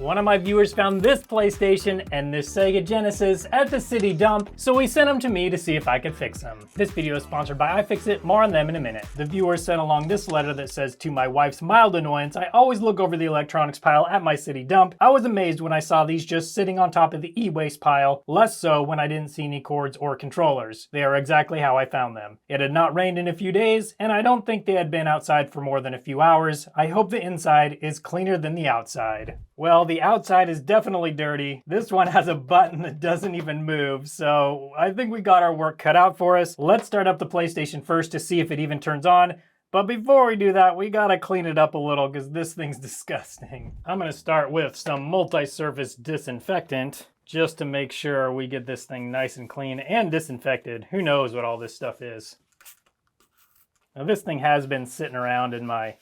One of my viewers found this PlayStation and this Sega Genesis at the city dump, so he sent them to me to see if I could fix them. This video is sponsored by iFixit, more on them in a minute. The viewer sent along this letter that says, "To my wife's mild annoyance, I always look over the electronics pile at my city dump. I was amazed when I saw these just sitting on top of the e-waste pile, less so when I didn't see any cords or controllers. They are exactly how I found them. It had not rained in a few days, and I don't think they had been outside for more than a few hours. I hope the inside is cleaner than the outside." Well, the outside is definitely dirty. This one has a button that doesn't even move, so I think we got our work cut out for us. Let's start up the PlayStation first to see if it even turns on. But before we do that, we gotta clean it up a little because this thing's disgusting. I'm gonna start with some multi-surface disinfectant just to make sure we get this thing nice and clean and disinfected. Who knows what all this stuff is. Now this thing has been sitting around in my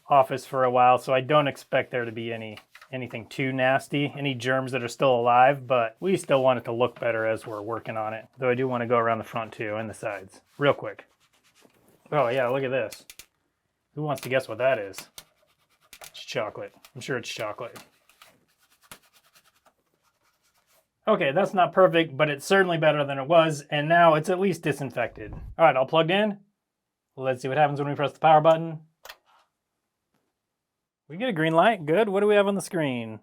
office for a while, so I don't expect there to be anything too nasty, any germs that are still alive, but we still want it to look better as we're working on it. Though I do want to go around the front too and the sides real quick. Oh yeah, look at this. Who wants to guess what that is? It's chocolate. I'm sure it's chocolate. Okay, that's not perfect, but it's certainly better than it was, and now it's at least disinfected. All right, all plugged in. Let's see what happens when we press the power button. We get a green light. Good. What do we have on the screen?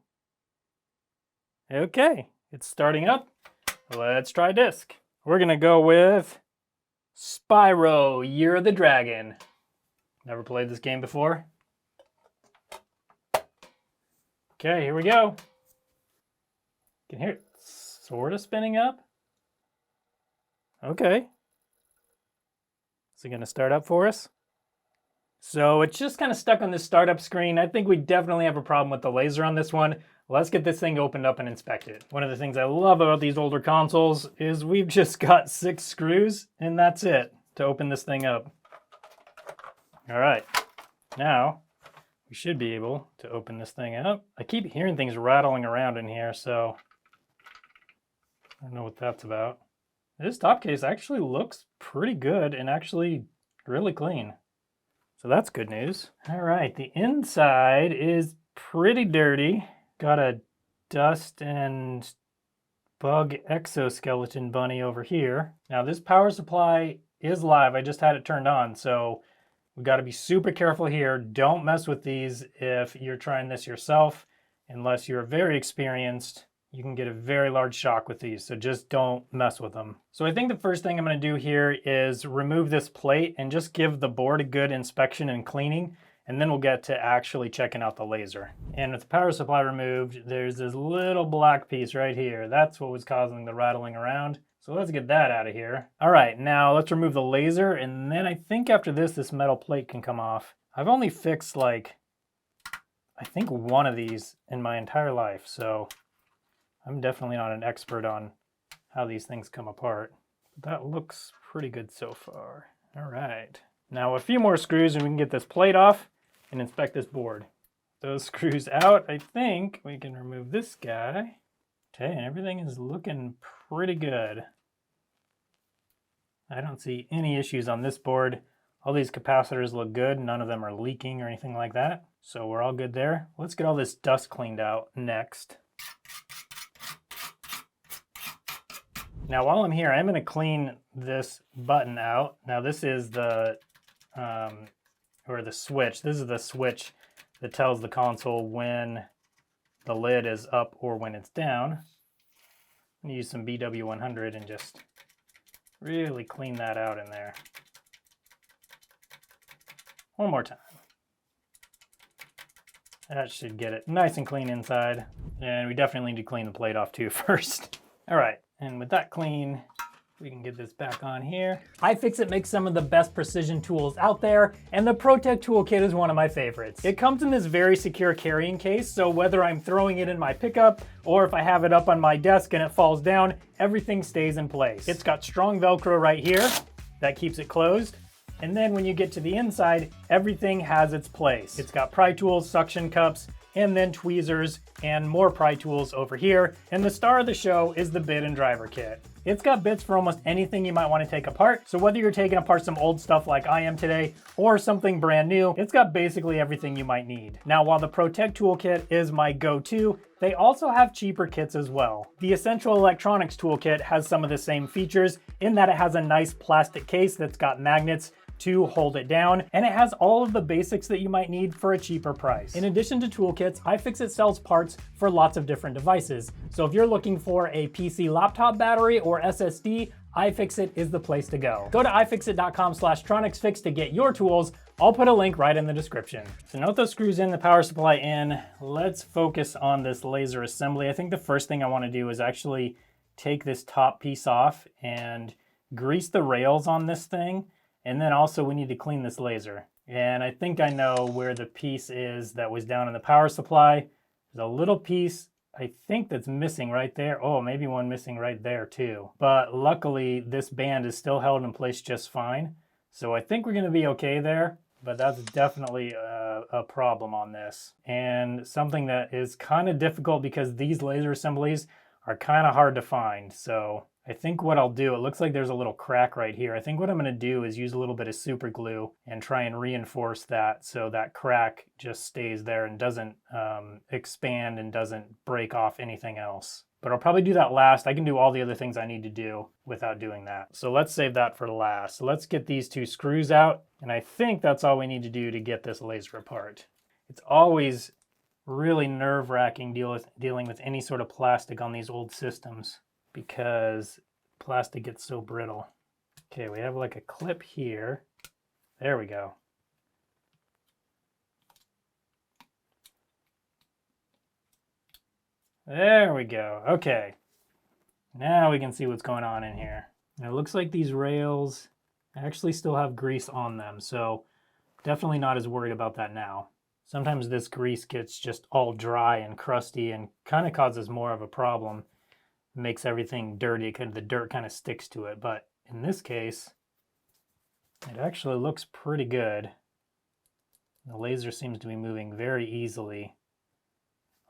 Okay, it's starting up. Let's try disc. We're gonna go with Spyro, Year of the Dragon. Never played this game before. Okay, here we go. You can hear it sort of spinning up. Okay. Is it gonna start up for us? So it's just kind of stuck on this startup screen. I think we definitely have a problem with the laser on this one. Let's get this thing opened up and inspect it. One of the things I love about these older consoles is we've just got 6 screws and that's it to open this thing up. All right, now we should be able to open this thing up. I keep hearing things rattling around in here, so I don't know what that's about. This top case actually looks pretty good and actually really clean. So that's good news. All right, the inside is pretty dirty. Got a dust and bug exoskeleton bunny over here. Now this power supply is live. I just had it turned on, so we got to be super careful here. Don't mess with these if you're trying this yourself. Unless you're very experienced, you can get a very large shock with these, so just don't mess with them. So I think the first thing I'm gonna do here is remove this plate and just give the board a good inspection and cleaning, and then we'll get to actually checking out the laser. And with the power supply removed, there's this little black piece right here. That's what was causing the rattling around. So let's get that out of here. All right, now let's remove the laser, and then I think after this metal plate can come off. I've only fixed I think one of these in my entire life, so I'm definitely not an expert on how these things come apart. But that looks pretty good so far. All right. Now a few more screws and we can get this plate off and inspect this board. Those screws out, I think we can remove this guy. Okay, and everything is looking pretty good. I don't see any issues on this board. All these capacitors look good. None of them are leaking or anything like that. So we're all good there. Let's get all this dust cleaned out next. Now while I'm here, I'm going to clean this button out. Now this is the switch. This is the switch that tells the console when the lid is up or when it's down. I'm going to use some BW100 and just really clean that out in there. One more time. That should get it nice and clean inside. And we definitely need to clean the plate off too first. All right. And with that clean, we can get this back on here. iFixit makes some of the best precision tools out there, and the ProTech Toolkit is one of my favorites. It comes in this very secure carrying case, so whether I'm throwing it in my pickup or if I have it up on my desk and it falls down, everything stays in place. It's got strong Velcro right here that keeps it closed. And then when you get to the inside, everything has its place. It's got pry tools, suction cups, and then tweezers and more pry tools over here. And the star of the show is the bit and driver kit. It's got bits for almost anything you might want to take apart. So whether you're taking apart some old stuff like I am today or something brand new, it's got basically everything you might need. Now, while the Protect toolkit is my go-to, they also have cheaper kits as well. The Essential Electronics toolkit has some of the same features in that it has a nice plastic case that's got magnets to hold it down, and it has all of the basics that you might need for a cheaper price. In addition to toolkits, iFixit sells parts for lots of different devices. So if you're looking for a PC laptop battery or SSD, iFixit is the place to go. Go to ifixit.com/TronicsFix to get your tools. I'll put a link right in the description. So now with those screws in, the power supply in, let's focus on this laser assembly. I think the first thing I want to do is actually take this top piece off and grease the rails on this thing. And then also we need to clean this laser. And I think I know where the piece is that was down in the power supply. There's a little piece, I think, that's missing right there. Oh, maybe one missing right there too. But luckily this band is still held in place just fine. So I think we're gonna be okay there, but that's definitely a problem on this. And something that is kind of difficult because these laser assemblies are kind of hard to find. So I think what I'll do, it looks like there's a little crack right here. I think what I'm gonna do is use a little bit of super glue and try and reinforce that so that crack just stays there and doesn't expand and doesn't break off anything else. But I'll probably do that last. I can do all the other things I need to do without doing that. So let's save that for last. So let's get these two screws out. And I think that's all we need to do to get this laser apart. It's always really nerve-wracking dealing with any sort of plastic on these old systems, because plastic gets so brittle. Okay, we have like a clip here. There we go. There we go. Okay. Now we can see what's going on in here. And it looks like these rails actually still have grease on them, so definitely not as worried about that now. Sometimes this grease gets just all dry and crusty and kind of causes more of a problem. Makes everything dirty, the dirt kind of sticks to it. But in this case, it actually looks pretty good. The laser seems to be moving very easily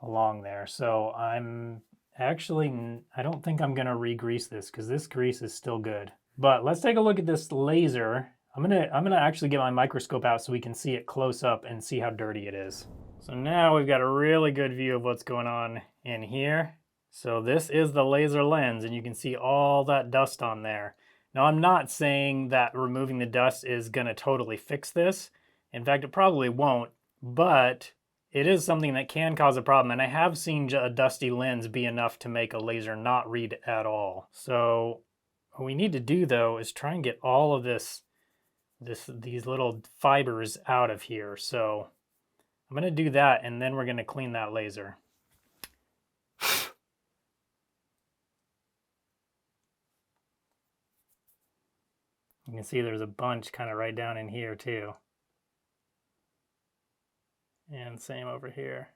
along there. So I don't think I'm gonna re-grease this because this grease is still good. But let's take a look at this laser. I'm gonna actually get my microscope out so we can see it close up and see how dirty it is. So now we've got a really good view of what's going on in here. So this is the laser lens, and you can see all that dust on there. Now, I'm not saying that removing the dust is gonna totally fix this. In fact, it probably won't, but it is something that can cause a problem. And I have seen a dusty lens be enough to make a laser not read at all. So what we need to do though is try and get all of these little fibers out of here. So I'm gonna do that, and then we're gonna clean that laser. You can see there's a bunch kind of right down in here too. And same over here.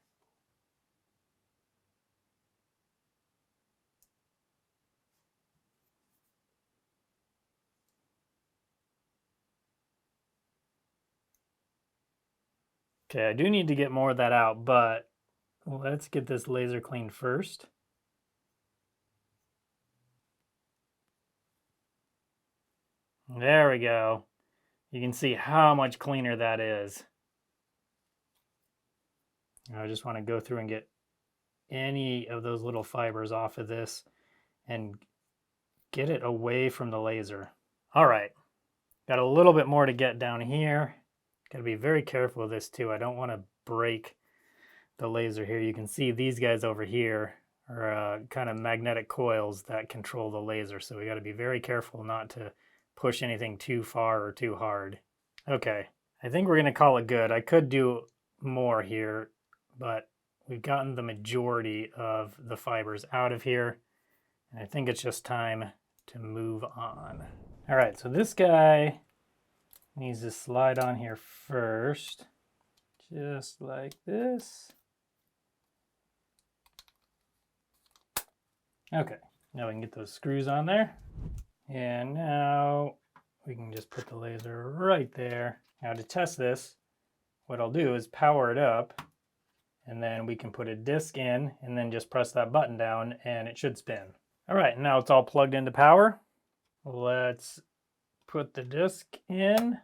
Okay, I do need to get more of that out, but let's get this laser cleaned first. There we go. You can see how much cleaner that is. I just want to go through and get any of those little fibers off of this and get it away from the laser. All right, got a little bit more to get down here. Got to be very careful with this too. I don't want to break the laser here. You can see these guys over here are kind of magnetic coils that control the laser. So we got to be very careful not to push anything too far or too hard. Okay, I think we're gonna call it good. I could do more here, but we've gotten the majority of the fibers out of here, and I think it's just time to move on. All right, so this guy needs to slide on here first, just like this. Okay, now we can get those screws on there. And now we can just put the laser right there. Now to test this, what I'll do is power it up and then we can put a disc in and then just press that button down and it should spin. All right, now it's all plugged into power. Let's put the disc in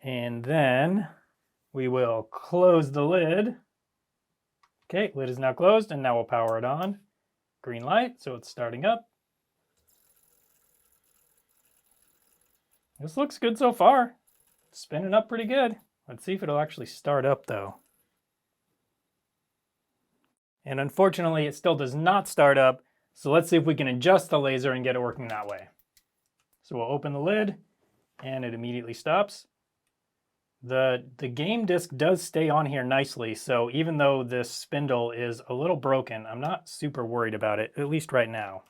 and then we will close the lid. Okay, lid is now closed and now we'll power it on. Green light, so it's starting up. This looks good so far. It's spinning up pretty good. Let's see if it'll actually start up though. And unfortunately, it still does not start up. So let's see if we can adjust the laser and get it working that way. So we'll open the lid and it immediately stops. The game disc does stay on here nicely. So even though this spindle is a little broken, I'm not super worried about it, at least right now.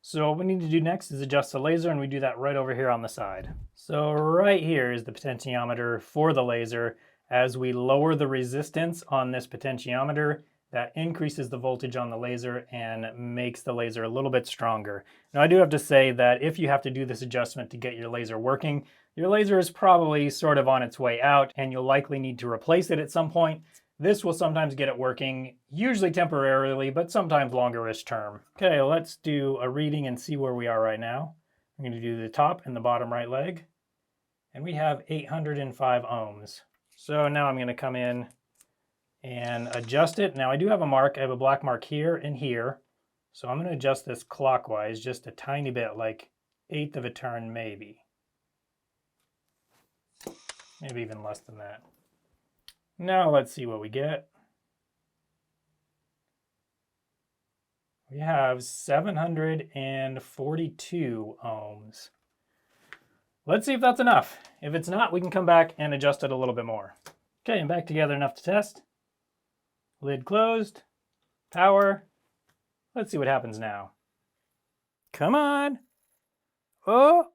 So what we need to do next is adjust the laser, and we do that right over here on the side. So right here is the potentiometer for the laser. As we lower the resistance on this potentiometer, that increases the voltage on the laser and makes the laser a little bit stronger. Now I do have to say that if you have to do this adjustment to get your laser working, your laser is probably sort of on its way out and you'll likely need to replace it at some point. This will sometimes get it working, usually temporarily, but sometimes longer-ish term. Okay, let's do a reading and see where we are right now. I'm going to do the top and the bottom right leg, and we have 805 ohms. So now I'm going to come in and adjust it. Now I do have a mark. I have a black mark here and here. So I'm going to adjust this clockwise just a tiny bit, like 1/8 of a turn maybe. Maybe even less than that. Now let's see what we get. We have 742 ohms. Let's see if that's enough. If it's not, we can come back and adjust it a little bit more. Okay, and back together enough to test. Lid closed, power. Let's see what happens now. Come on. Oh,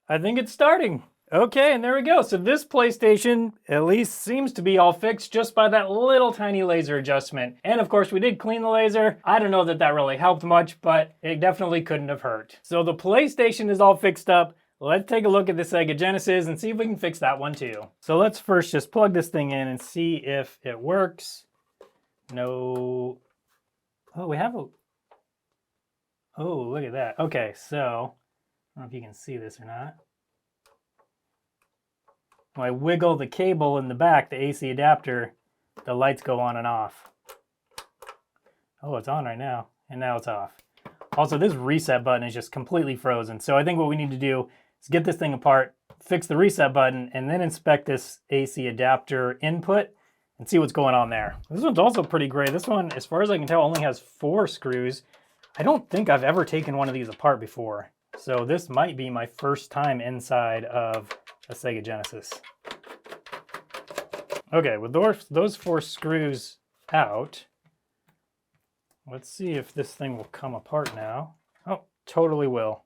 I think it's starting. Okay, and there we go. So this PlayStation at least seems to be all fixed just by that little tiny laser adjustment. And of course we did clean the laser. I don't know that that really helped much, but it definitely couldn't have hurt. So the PlayStation is all fixed up. Let's take a look at the Sega Genesis and see if we can fix that one too. So let's first just plug this thing in and see if it works. No. Oh, we have a... Oh, look at that. Okay, so I don't know if you can see this or not. When I wiggle the cable in the back, the AC adapter, the lights go on and off. Oh, it's on right now, and now it's off. Also, this reset button is just completely frozen. So I think what we need to do is get this thing apart, fix the reset button, and then inspect this AC adapter input and see what's going on there. This one's also pretty great. This one, as far as I can tell, only has 4 screws. I don't think I've ever taken one of these apart before. So this might be my first time inside of a Sega Genesis. Okay, with those 4 screws out, let's see if this thing will come apart now. Oh, totally will.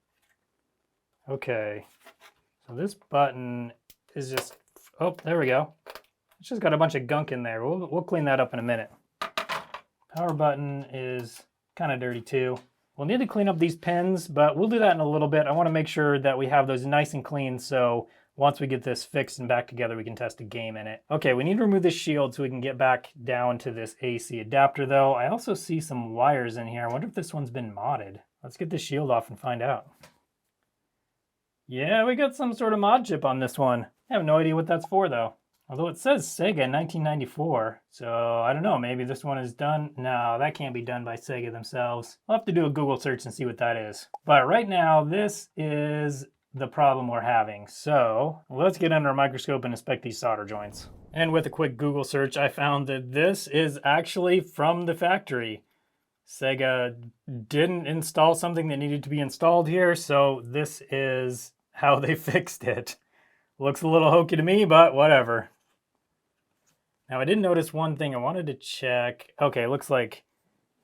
Okay, so this button is just, oh, there we go. It's just got a bunch of gunk in there. We'll clean that up in a minute. Power button is kind of dirty too. We'll need to clean up these pins, but we'll do that in a little bit. I want to make sure that we have those nice and clean, so once we get this fixed and back together, we can test a game in it. Okay, we need to remove this shield so we can get back down to this AC adapter though. I also see some wires in here. I wonder if this one's been modded. Let's get the shield off and find out. Yeah, we got some sort of mod chip on this one. I have no idea what that's for though. Although it says Sega 1994, so I don't know, maybe this one is done. No, that can't be done by Sega themselves. I'll have to do a Google search and see what that is. But right now, this is the problem we're having. So let's get under a microscope and inspect these solder joints. And with a quick Google search, I found that this is actually from the factory. Sega didn't install something that needed to be installed here, so this is how they fixed it. Looks a little hokey to me, but whatever. Now I did notice one thing I wanted to check. Okay, looks like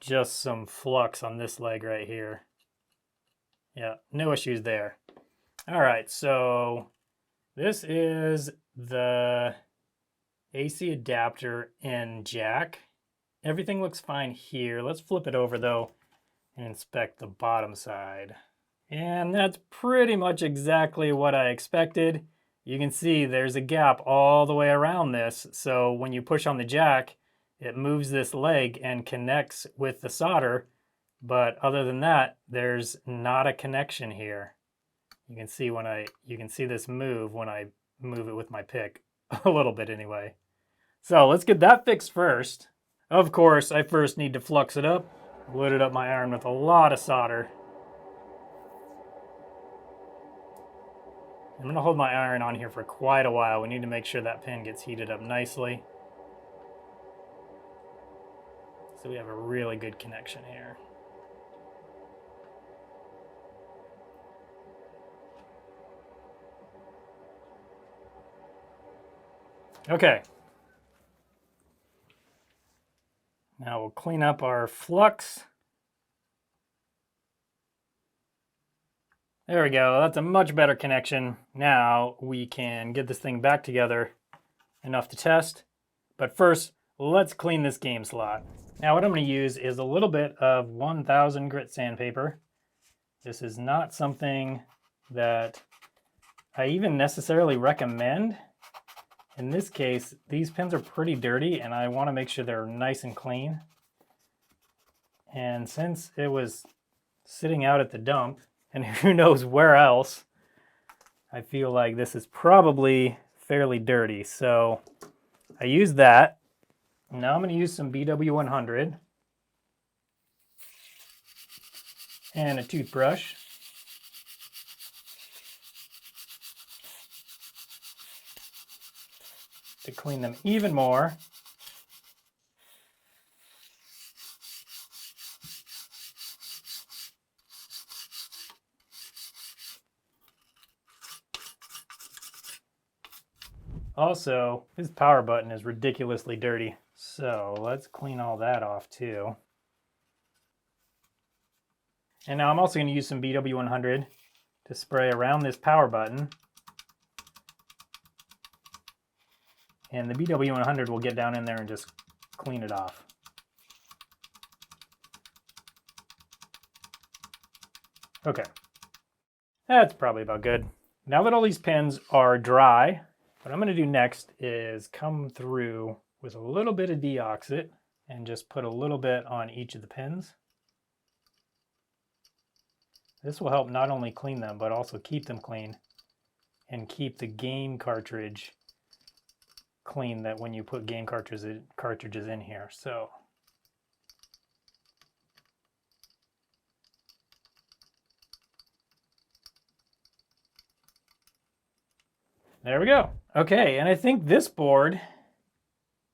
just some flux on this leg right here. Yeah, no issues there. All right, so this is the AC adapter in jack. Everything looks fine here. Let's flip it over though and inspect the bottom side. And that's pretty much exactly what I expected. you can see there's a gap all the way around this. So when you push on the jack, it moves this leg and connects with the solder. But other than that, there's not a connection here. You can see you can see this move when I move it with my pick, a little bit anyway. So let's get that fixed first. Of course, I first need to flux it up. Loaded up my iron with a lot of solder. I'm gonna hold my iron on here for quite a while. We need to make sure that pin gets heated up nicely. So we have a really good connection here. Okay. Now we'll clean up our flux. There we go, that's a much better connection. Now we can get this thing back together enough to test. But first, let's clean this game slot. Now what I'm gonna use is a little bit of 1000 grit sandpaper. This is not something that I even necessarily recommend. In this case, these pins are pretty dirty and I wanna make sure they're nice and clean. And since it was sitting out at the dump, and who knows where else, I feel like this is probably fairly dirty. So I used that. Now I'm going to use some BW100 and a toothbrush. To clean them even more. Also, this power button is ridiculously dirty. So let's clean all that off too. And now I'm also going to use some BW100 to spray around this power button. And the BW100 will get down in there and just clean it off. Okay, that's probably about good. Now that all these pins are dry, what I'm going to do next is come through with a little bit of deoxit and just put a little bit on each of the pins. This will help not only clean them, but also keep them clean and keep the game cartridge clean that when you put game cartridges in here. So there we go. Okay, and I think this board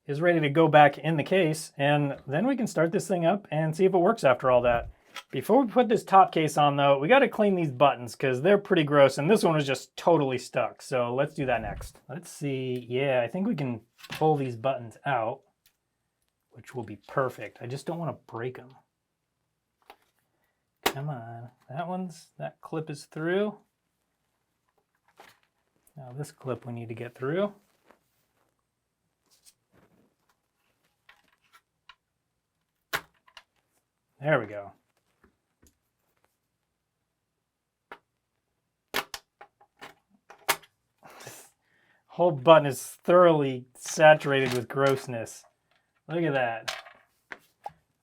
is ready to go back in the case, and then we can start this thing up and see if it works after all that. Before we put this top case on though, we gotta clean these buttons because they're pretty gross, and this one was just totally stuck. So let's do that next. Let's see, yeah, I think we can pull these buttons out, which will be perfect. I just don't wanna break them. Come on, that clip is through. Now this clip we need to get through. There we go. This whole button is thoroughly saturated with grossness. Look at that.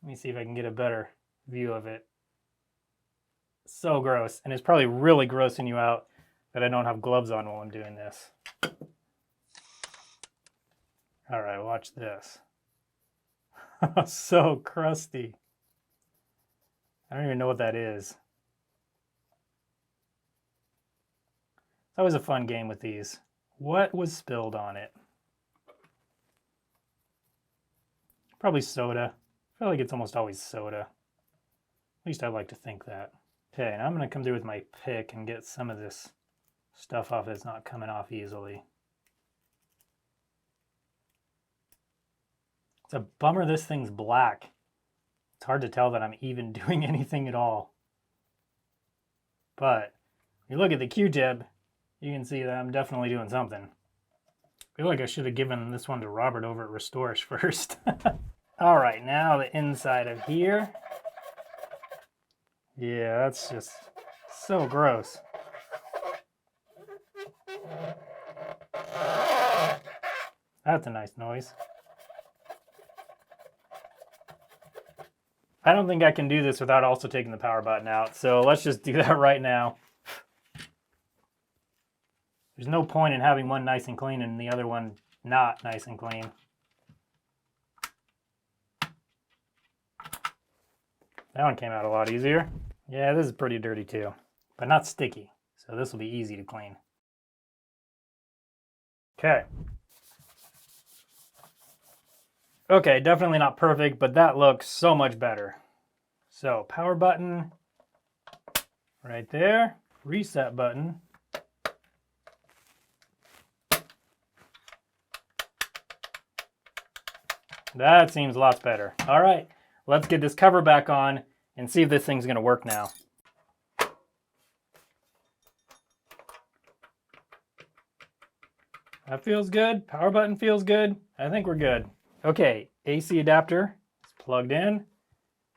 Let me see if I can get a better view of it. So gross, and it's probably really grossing you out that I don't have gloves on while I'm doing this. All right, watch this. So crusty. I don't even know what that is. It's always a fun game with these. What was spilled on it? Probably soda. I feel like it's almost always soda. At least I like to think that. Okay, now I'm going to come through with my pick and get some of this stuff off that's not coming off easily. It's a bummer this thing's black. It's hard to tell that I'm even doing anything at all. But if you look at the Q-tip, you can see that I'm definitely doing something. I feel like I should have given this one to Robert over at Restorish first. All right, now the inside of here. Yeah, that's just so gross. That's a nice noise. I don't think I can do this without also taking the power button out, so let's just do that right now. There's no point in having one nice and clean and the other one not nice and clean. That one came out a lot easier. Yeah, this is pretty dirty too, but not sticky, so this will be easy to clean. Okay. Okay, definitely not perfect, but that looks so much better. So, power button right there, reset button. That seems lots better. All right, let's get this cover back on and see if this thing's gonna work now. That feels good. Power button feels good. I think we're good. Okay, AC adapter is plugged in.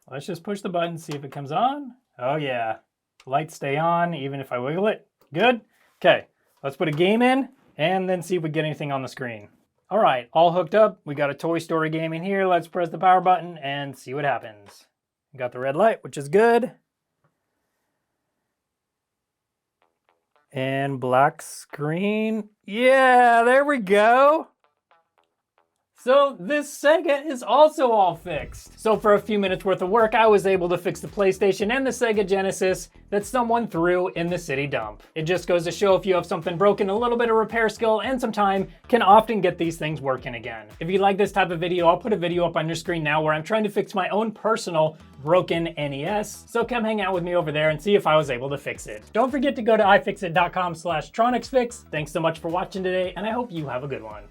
Let's just push the button, see if it comes on. Oh yeah, lights stay on even if I wiggle it. Good. Okay, let's put a game in and then see if we get anything on the screen. All right, all hooked up. We got a Toy Story game in here. Let's press the power button and see what happens. Got the red light, which is good. And black screen. Yeah, there we go. So this Sega is also all fixed. So for a few minutes worth of work, I was able to fix the PlayStation and the Sega Genesis that someone threw in the city dump. It just goes to show if you have something broken, a little bit of repair skill and some time can often get these things working again. If you like this type of video, I'll put a video up on your screen now where I'm trying to fix my own personal broken NES. So come hang out with me over there and see if I was able to fix it. Don't forget to go to ifixit.com/TronicsFix. Thanks so much for watching today, and I hope you have a good one.